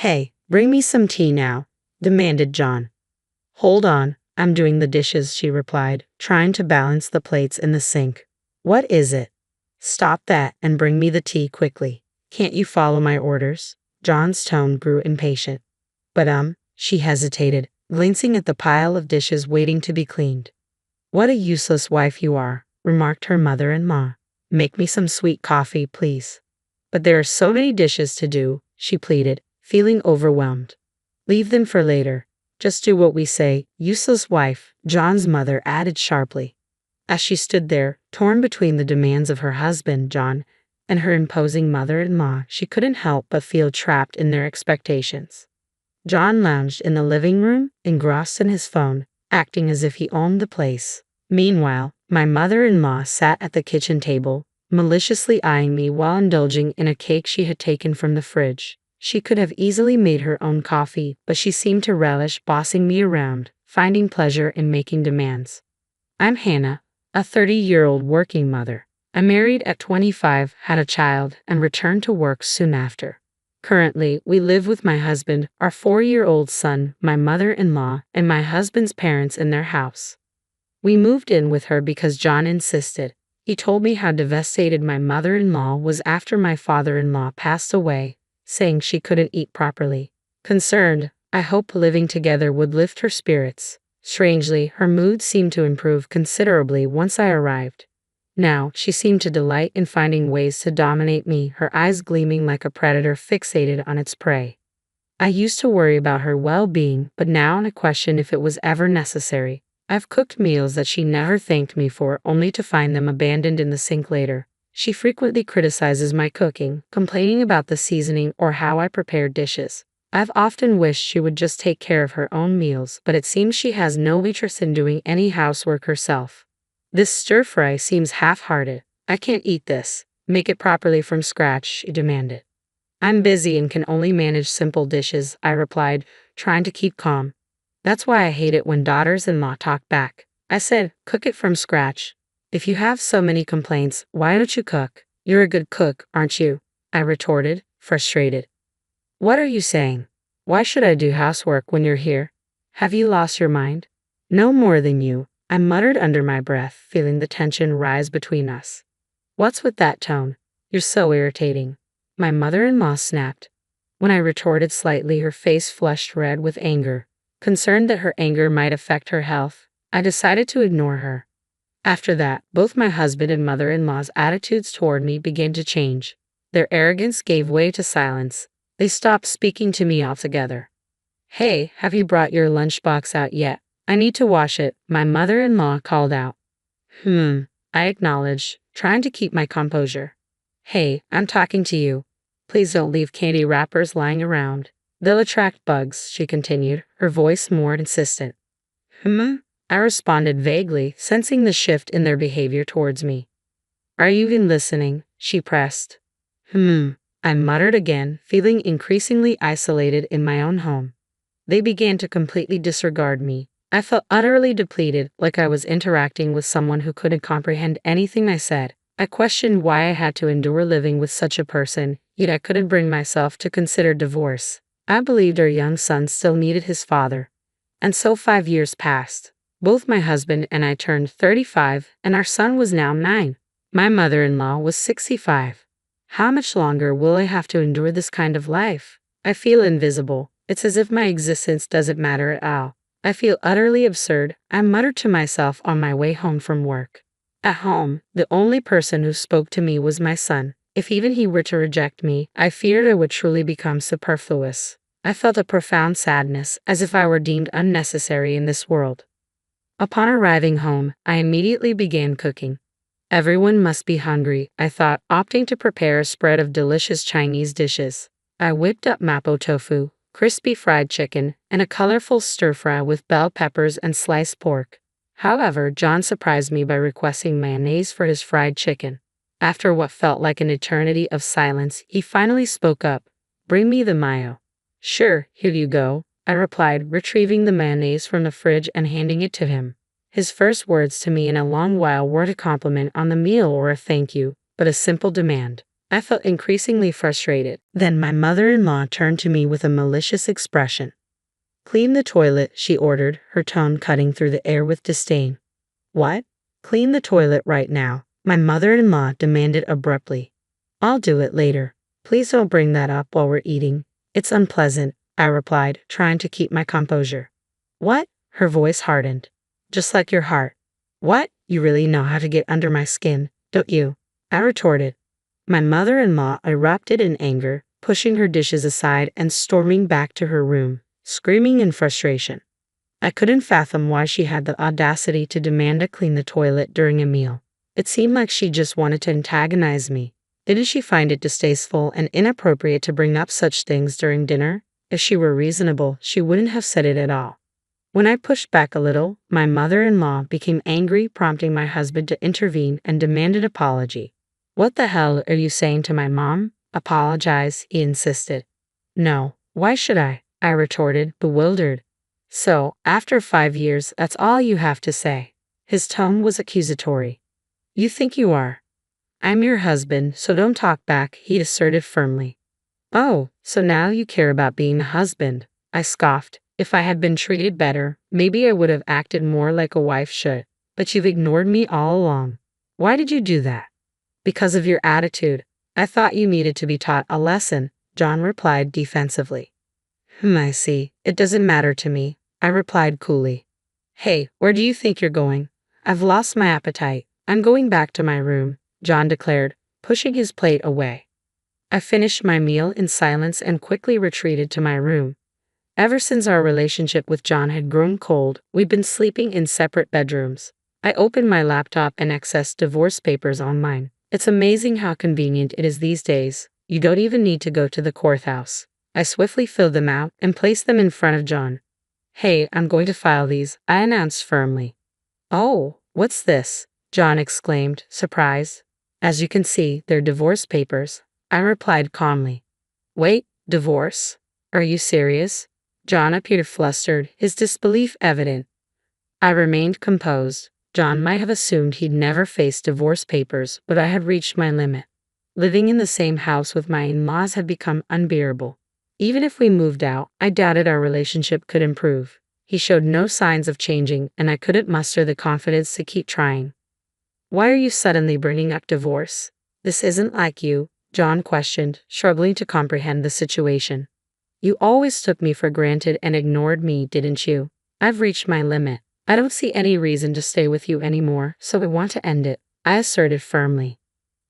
Hey, bring me some tea now, demanded John. Hold on, I'm doing the dishes, she replied, trying to balance the plates in the sink. What is it? Stop that and bring me the tea quickly. Can't you follow my orders? John's tone grew impatient. But she hesitated, glancing at the pile of dishes waiting to be cleaned. What a useless wife you are, remarked her mother-in-law. Make me some sweet coffee, please. But there are so many dishes to do, she pleaded, feeling overwhelmed. Leave them for later. Just do what we say, useless wife, John's mother added sharply. As she stood there, torn between the demands of her husband, John, and her imposing mother-in-law, she couldn't help but feel trapped in their expectations. John lounged in the living room, engrossed in his phone, acting as if he owned the place. Meanwhile, my mother-in-law sat at the kitchen table, maliciously eyeing me while indulging in a cake she had taken from the fridge. She could have easily made her own coffee, but she seemed to relish bossing me around, finding pleasure in making demands. I'm Hannah, a 30-year-old working mother. I married at 25, had a child, and returned to work soon after. Currently, we live with my husband, our 4-year-old son, my mother-in-law, and my husband's parents in their house. We moved in with her because John insisted. He told me how devastated my mother-in-law was after my father-in-law passed away, saying she couldn't eat properly. Concerned, I hoped living together would lift her spirits. Strangely, her mood seemed to improve considerably once I arrived. Now, she seemed to delight in finding ways to dominate me, her eyes gleaming like a predator fixated on its prey. I used to worry about her well-being, but now I question if it was ever necessary. I've cooked meals that she never thanked me for, only to find them abandoned in the sink later. She frequently criticizes my cooking, complaining about the seasoning or how I prepare dishes. I've often wished she would just take care of her own meals, but it seems she has no interest in doing any housework herself. This stir-fry seems half-hearted. I can't eat this. Make it properly from scratch, she demanded. I'm busy and can only manage simple dishes, I replied, trying to keep calm. That's why I hate it when daughters-in-law talk back. I said, cook it from scratch. If you have so many complaints, why don't you cook? You're a good cook, aren't you? I retorted, frustrated. What are you saying? Why should I do housework when you're here? Have you lost your mind? No more than you, I muttered under my breath, feeling the tension rise between us. What's with that tone? You're so irritating. My mother-in-law snapped. When I retorted slightly, her face flushed red with anger. Concerned that her anger might affect her health, I decided to ignore her. After that, both my husband and mother-in-law's attitudes toward me began to change. Their arrogance gave way to silence. They stopped speaking to me altogether. Hey, have you brought your lunchbox out yet? I need to wash it, my mother-in-law called out. I acknowledged, trying to keep my composure. Hey, I'm talking to you. Please don't leave candy wrappers lying around. They'll attract bugs, she continued, her voice more insistent. I responded vaguely, sensing the shift in their behavior towards me. Are you even listening? She pressed. I muttered again, feeling increasingly isolated in my own home. They began to completely disregard me. I felt utterly depleted, like I was interacting with someone who couldn't comprehend anything I said. I questioned why I had to endure living with such a person, yet I couldn't bring myself to consider divorce. I believed our young son still needed his father. And so 5 years passed. Both my husband and I turned 35, and our son was now 9. My mother-in-law was 65. How much longer will I have to endure this kind of life? I feel invisible. It's as if my existence doesn't matter at all. I feel utterly absurd, I muttered to myself on my way home from work. At home, the only person who spoke to me was my son. If even he were to reject me, I feared I would truly become superfluous. I felt a profound sadness, as if I were deemed unnecessary in this world. Upon arriving home, I immediately began cooking. Everyone must be hungry, I thought, opting to prepare a spread of delicious Chinese dishes. I whipped up mapo tofu, crispy fried chicken, and a colorful stir-fry with bell peppers and sliced pork. However, John surprised me by requesting mayonnaise for his fried chicken. After what felt like an eternity of silence, he finally spoke up. Bring me the mayo. Sure, here you go, I replied, retrieving the mayonnaise from the fridge and handing it to him. His first words to me in a long while weren't a compliment on the meal or a thank you, but a simple demand. I felt increasingly frustrated. Then my mother-in-law turned to me with a malicious expression. Clean the toilet, she ordered, her tone cutting through the air with disdain. What? Clean the toilet right now, my mother-in-law demanded abruptly. I'll do it later. Please don't bring that up while we're eating. It's unpleasant, I replied, trying to keep my composure. What? Her voice hardened. Just like your heart. What? You really know how to get under my skin, don't you? I retorted. My mother-in-law erupted in anger, pushing her dishes aside and storming back to her room, screaming in frustration. I couldn't fathom why she had the audacity to demand to clean the toilet during a meal. It seemed like she just wanted to antagonize me. Didn't she find it distasteful and inappropriate to bring up such things during dinner? If she were reasonable, she wouldn't have said it at all. When I pushed back a little, my mother-in-law became angry, prompting my husband to intervene and demanded apology. What the hell are you saying to my mom? Apologize, he insisted. No, why should I? I retorted, bewildered. So, after 5 years, that's all you have to say. His tone was accusatory. You think you are? I'm your husband, so don't talk back, he asserted firmly. Oh, so now you care about being a husband, I scoffed. If I had been treated better, maybe I would have acted more like a wife should. But you've ignored me all along. Why did you do that? Because of your attitude. I thought you needed to be taught a lesson, John replied defensively. I see. It doesn't matter to me, I replied coolly. Hey, where do you think you're going? I've lost my appetite. I'm going back to my room, John declared, pushing his plate away. I finished my meal in silence and quickly retreated to my room. Ever since our relationship with John had grown cold, we'd been sleeping in separate bedrooms. I opened my laptop and accessed divorce papers online. It's amazing how convenient it is these days. You don't even need to go to the courthouse. I swiftly filled them out and placed them in front of John. Hey, I'm going to file these, I announced firmly. Oh, what's this? John exclaimed, surprised. As you can see, they're divorce papers, I replied calmly. Wait, divorce? Are you serious? John appeared flustered, his disbelief evident. I remained composed. John might have assumed he'd never face divorce papers, but I had reached my limit. Living in the same house with my in-laws had become unbearable. Even if we moved out, I doubted our relationship could improve. He showed no signs of changing, and I couldn't muster the confidence to keep trying. Why are you suddenly bringing up divorce? This isn't like you, John questioned, struggling to comprehend the situation. You always took me for granted and ignored me, didn't you? I've reached my limit. I don't see any reason to stay with you anymore, so I want to end it, I asserted firmly.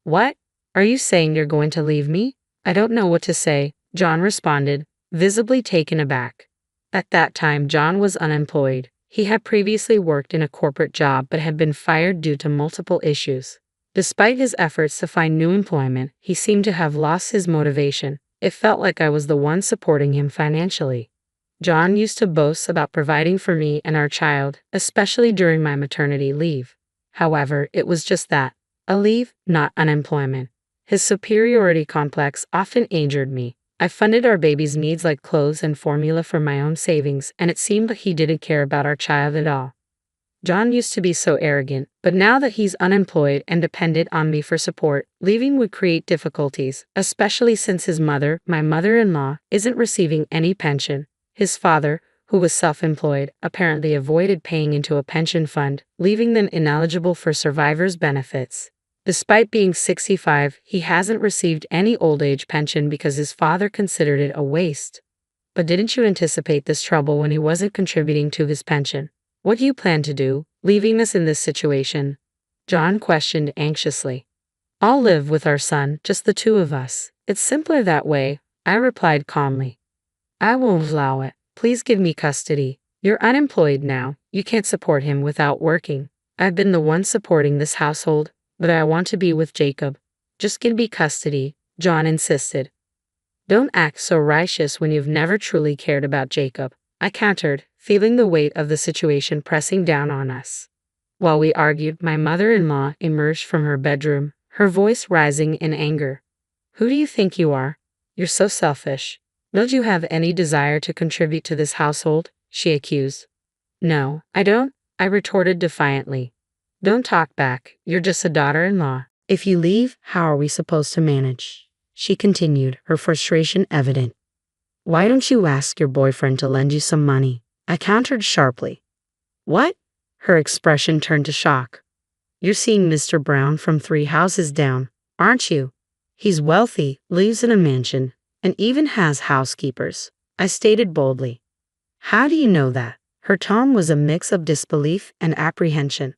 What? Are you saying you're going to leave me? I don't know what to say, John responded, visibly taken aback. At that time, John was unemployed. He had previously worked in a corporate job but had been fired due to multiple issues. Despite his efforts to find new employment, he seemed to have lost his motivation. It felt like I was the one supporting him financially. John used to boast about providing for me and our child, especially during my maternity leave. However, it was just that, a leave, not unemployment. His superiority complex often injured me. I funded our baby's needs like clothes and formula from my own savings, and it seemed like he didn't care about our child at all. John used to be so arrogant, but now that he's unemployed and dependent on me for support, leaving would create difficulties, especially since his mother, my mother-in-law, isn't receiving any pension. His father, who was self-employed, apparently avoided paying into a pension fund, leaving them ineligible for survivors' benefits. Despite being 65, he hasn't received any old-age pension because his father considered it a waste. But didn't you anticipate this trouble when he wasn't contributing to his pension? What do you plan to do, leaving us in this situation? John questioned anxiously. I'll live with our son, just the two of us. It's simpler that way, I replied calmly. I won't allow it. Please give me custody. You're unemployed now. You can't support him without working. I've been the one supporting this household, but I want to be with Jacob. Just give me custody, John insisted. Don't act so righteous when you've never truly cared about Jacob, I countered, feeling the weight of the situation pressing down on us. While we argued, my mother-in-law emerged from her bedroom, her voice rising in anger. Who do you think you are? You're so selfish. Don't you have any desire to contribute to this household? She accused. No, I don't, I retorted defiantly. Don't talk back, you're just a daughter-in-law. If you leave, how are we supposed to manage? She continued, her frustration evident. Why don't you ask your boyfriend to lend you some money? I countered sharply. What? Her expression turned to shock. You're seeing Mr. Brown from 3 houses down, aren't you? He's wealthy, lives in a mansion, and even has housekeepers, I stated boldly. How do you know that? Her tone was a mix of disbelief and apprehension.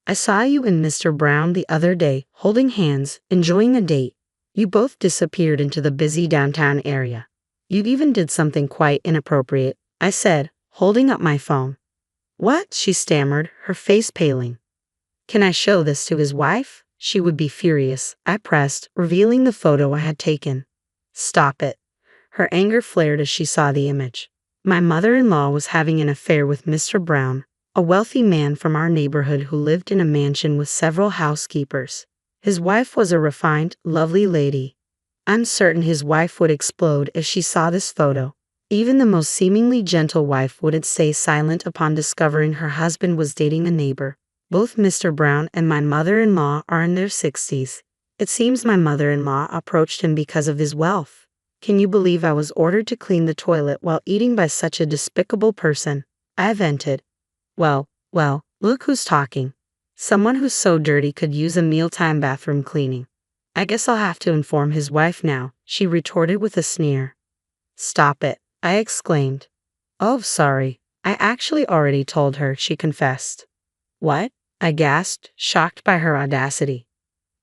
I saw you and Mr. Brown the other day, holding hands, enjoying a date. You both disappeared into the busy downtown area. You even did something quite inappropriate, I said, holding up my phone. What? She stammered, her face paling. Can I show this to his wife? She would be furious, I pressed, revealing the photo I had taken. Stop it. Her anger flared as she saw the image. My mother-in-law was having an affair with Mr. Brown, a wealthy man from our neighborhood who lived in a mansion with several housekeepers. His wife was a refined, lovely lady. I'm certain his wife would explode if she saw this photo. Even the most seemingly gentle wife wouldn't stay silent upon discovering her husband was dating a neighbor. Both Mr. Brown and my mother-in-law are in their 60s. It seems my mother-in-law approached him because of his wealth. Can you believe I was ordered to clean the toilet while eating by such a despicable person? I vented. Well, look who's talking. Someone who's so dirty could use a mealtime bathroom cleaning. I guess I'll have to inform his wife now, she retorted with a sneer. Stop it, I exclaimed. Oh, sorry. I actually already told her, she confessed. What? I gasped, shocked by her audacity.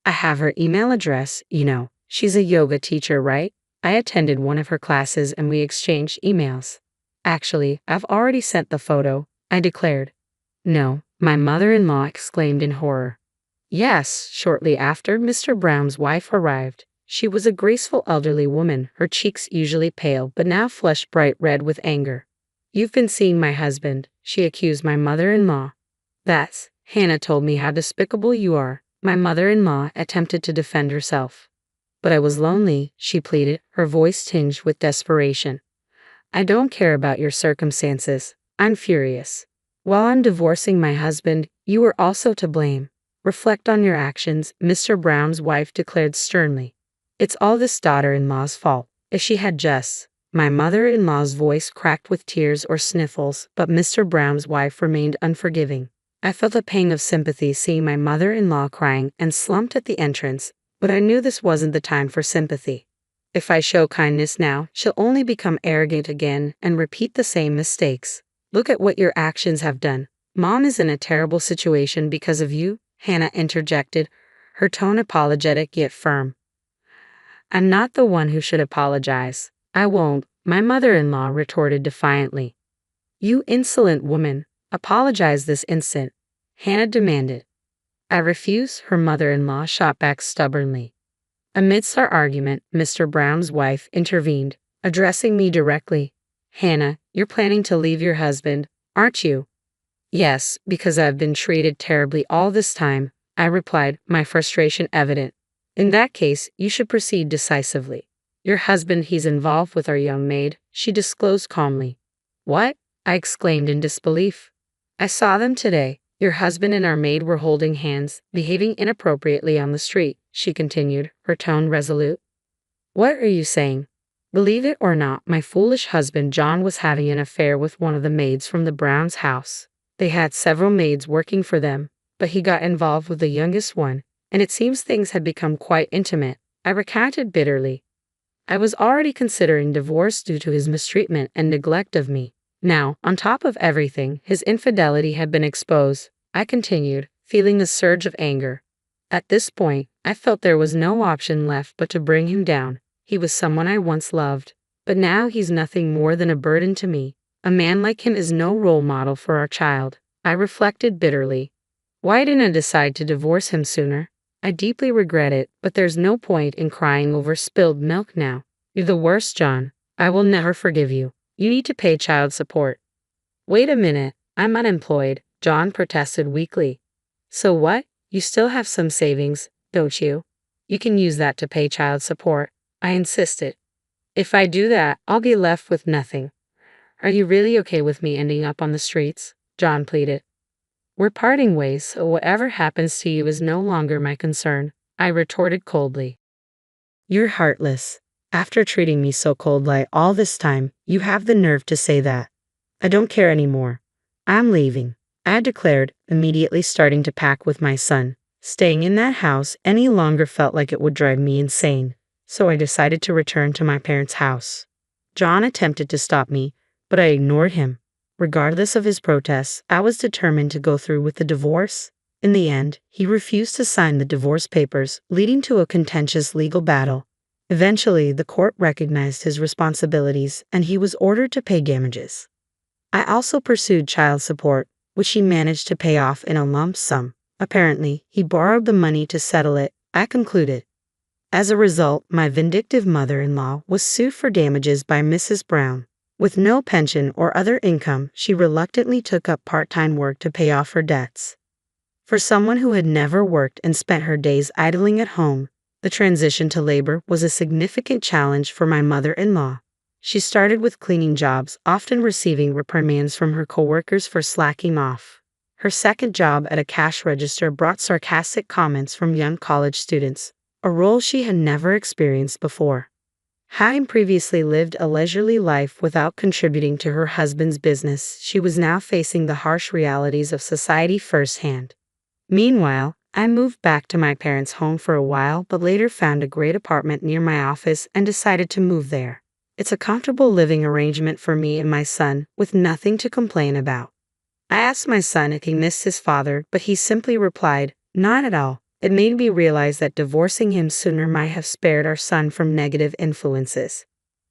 I have her email address, you know. She's a yoga teacher, right? I attended one of her classes and we exchanged emails. Actually, I've already sent the photo, I declared. No, my mother-in-law exclaimed in horror. Yes, shortly after, Mr. Brown's wife arrived. She was a graceful elderly woman, her cheeks usually pale but now flushed bright red with anger. You've been seeing my husband, she accused my mother-in-law. That's, Hannah told me how despicable you are. My mother-in-law attempted to defend herself. But I was lonely, she pleaded, her voice tinged with desperation. I don't care about your circumstances. I'm furious. While I'm divorcing my husband, you were also to blame. Reflect on your actions, Mr. Brown's wife declared sternly. It's all this daughter-in-law's fault. If she had just... My mother-in-law's voice cracked with tears or sniffles, but Mr. Brown's wife remained unforgiving. I felt a pang of sympathy seeing my mother-in-law crying and slumped at the entrance, but I knew this wasn't the time for sympathy. If I show kindness now, she'll only become arrogant again and repeat the same mistakes. Look at what your actions have done. Mom is in a terrible situation because of you, Hannah interjected, her tone apologetic yet firm. I'm not the one who should apologize. I won't, my mother-in-law retorted defiantly. You insolent woman, apologize this instant, Hannah demanded. I refuse, her mother-in-law shot back stubbornly. Amidst our argument, Mr. Brown's wife intervened, addressing me directly. Hannah, you're planning to leave your husband, aren't you? Yes, because I've been treated terribly all this time, I replied, my frustration evident. In that case, you should proceed decisively. Your husband, he's involved with our young maid, she disclosed calmly. What? I exclaimed in disbelief. I saw them today. Your husband and our maid were holding hands, behaving inappropriately on the street, she continued, her tone resolute. What are you saying? Believe it or not, my foolish husband John was having an affair with one of the maids from the Browns' house. They had several maids working for them, but he got involved with the youngest one, and it seems things had become quite intimate, I recounted bitterly. I was already considering divorce due to his mistreatment and neglect of me. Now, on top of everything, his infidelity had been exposed, I continued, feeling a surge of anger. At this point, I felt there was no option left but to bring him down. He was someone I once loved, but now he's nothing more than a burden to me. A man like him is no role model for our child, I reflected bitterly. Why didn't I decide to divorce him sooner? I deeply regret it, but there's no point in crying over spilled milk now. You're the worst, John. I will never forgive you. You need to pay child support. Wait a minute, I'm unemployed, John protested weakly. So what? You still have some savings, don't you? You can use that to pay child support, I insisted. If I do that, I'll be left with nothing. Are you really okay with me ending up on the streets? John pleaded. We're parting ways, so whatever happens to you is no longer my concern, I retorted coldly. You're heartless. After treating me so coldly all this time, you have the nerve to say that. I don't care anymore. I'm leaving, I declared, immediately starting to pack with my son. Staying in that house any longer felt like it would drive me insane, so I decided to return to my parents' house. John attempted to stop me, but I ignored him. Regardless of his protests, I was determined to go through with the divorce. In the end, he refused to sign the divorce papers, leading to a contentious legal battle. Eventually, the court recognized his responsibilities and he was ordered to pay damages. I also pursued child support, which he managed to pay off in a lump sum. Apparently, he borrowed the money to settle it, I concluded. As a result, my vindictive mother-in-law was sued for damages by Mrs. Brown. With no pension or other income, she reluctantly took up part-time work to pay off her debts. For someone who had never worked and spent her days idling at home, the transition to labor was a significant challenge for my mother-in-law. She started with cleaning jobs, often receiving reprimands from her coworkers for slacking off. Her second job at a cash register brought sarcastic comments from young college students, a role she had never experienced before. Having previously lived a leisurely life without contributing to her husband's business, she was now facing the harsh realities of society firsthand. Meanwhile, I moved back to my parents' home for a while but later found a great apartment near my office and decided to move there. It's a comfortable living arrangement for me and my son, with nothing to complain about. I asked my son if he missed his father, but he simply replied, "Not at all." It made me realize that divorcing him sooner might have spared our son from negative influences.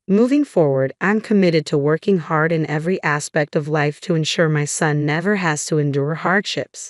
Moving forward, I'm committed to working hard in every aspect of life to ensure my son never has to endure hardships.